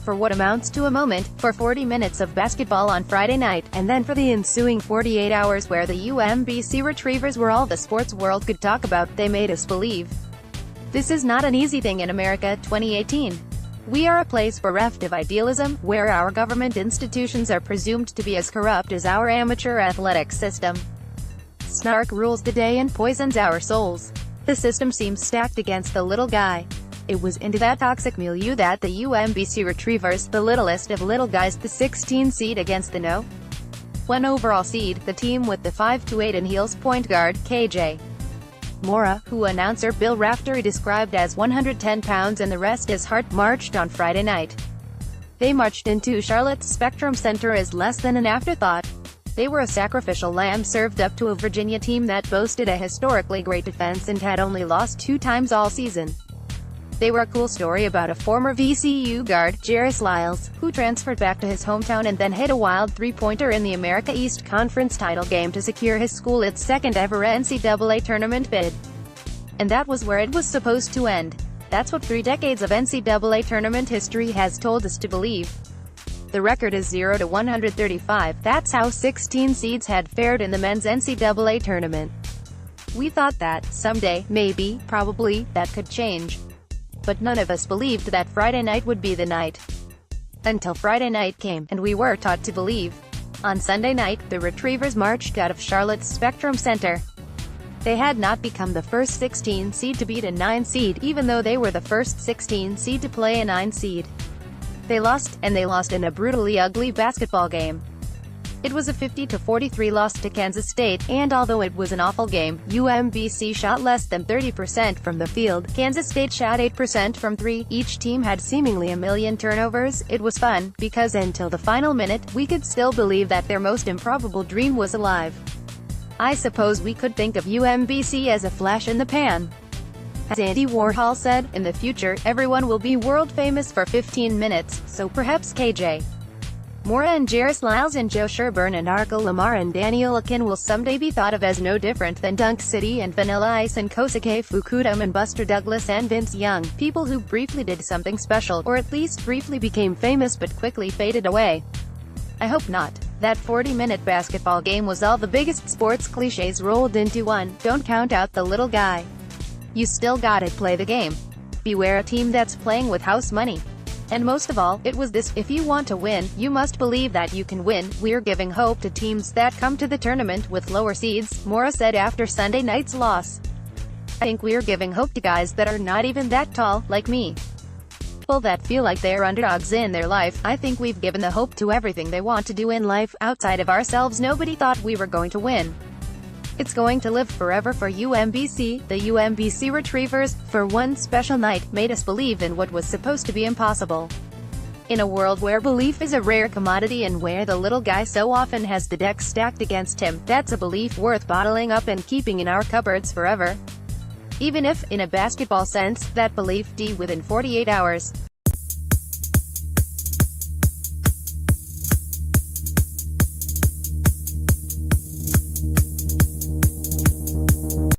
for what amounts to a moment, for 40 minutes of basketball on Friday night, and then for the ensuing 48 hours where the UMBC Retrievers were all the sports world could talk about, they made us believe. This is not an easy thing in America, 2018. We are a place bereft of idealism, where our government institutions are presumed to be as corrupt as our amateur athletic system. Snark rules the day and poisons our souls. The system seems stacked against the little guy. It was into that toxic milieu that the UMBC Retrievers, the littlest of little guys, the 16 seed against the no. 1 overall seed, the team with the 5'8" in heels point guard, KJ Mora, who announcer Bill Raftery described as 110 pounds and the rest as heart, marched on Friday night. They marched into Charlotte's Spectrum Center as less than an afterthought. They were a sacrificial lamb served up to a Virginia team that boasted a historically great defense and had only lost 2 times all season. They were a cool story about a former VCU guard, Jairus Lyles, who transferred back to his hometown and then hit a wild three-pointer in the America East Conference title game to secure his school its second-ever NCAA tournament bid. And that was where it was supposed to end. That's what 3 decades of NCAA tournament history has told us to believe. The record is 0-135, that's how 16 seeds had fared in the men's NCAA tournament. We thought that, someday, maybe, probably, that could change. But none of us believed that Friday night would be the night. Until Friday night came, and we were taught to believe. On Sunday night, the Retrievers marched out of Charlotte's Spectrum Center. They had not become the first 16 seed to beat a 9 seed, even though they were the first 16 seed to play a 9 seed. They lost, and they lost in a brutally ugly basketball game. It was a 50-43 loss to Kansas State, and although it was an awful game, UMBC shot less than 30% from the field, Kansas State shot 8% from 3, each team had seemingly a million turnovers. It was fun, because until the final minute, we could still believe that their most improbable dream was alive. I suppose we could think of UMBC as a flash in the pan. As Andy Warhol said, in the future, everyone will be world famous for 15 minutes, so perhaps KJ Mora and Jairus Lyles and Joe Sherburne and Arco Lamar and Daniel Akin will someday be thought of as no different than Dunk City and Vanilla Ice and Kosuke Fukudome and Buster Douglas and Vince Young, people who briefly did something special, or at least briefly became famous but quickly faded away. I hope not. That 40-minute basketball game was all the biggest sports cliches rolled into one. Don't count out the little guy. You still gotta play the game. Beware a team that's playing with house money. And most of all, it was this: if you want to win, you must believe that you can win. We're giving hope to teams that come to the tournament with lower seeds, Mora said after Sunday night's loss. I think we're giving hope to guys that are not even that tall, like me. People that feel like they're underdogs in their life. I think we've given the hope to everything they want to do in life. Outside of ourselves, nobody thought we were going to win. It's going to live forever for UMBC. The UMBC Retrievers, for one special night, made us believe in what was supposed to be impossible. In a world where belief is a rare commodity and where the little guy so often has the deck stacked against him, that's a belief worth bottling up and keeping in our cupboards forever. Even if, in a basketball sense, that belief died within 48 hours.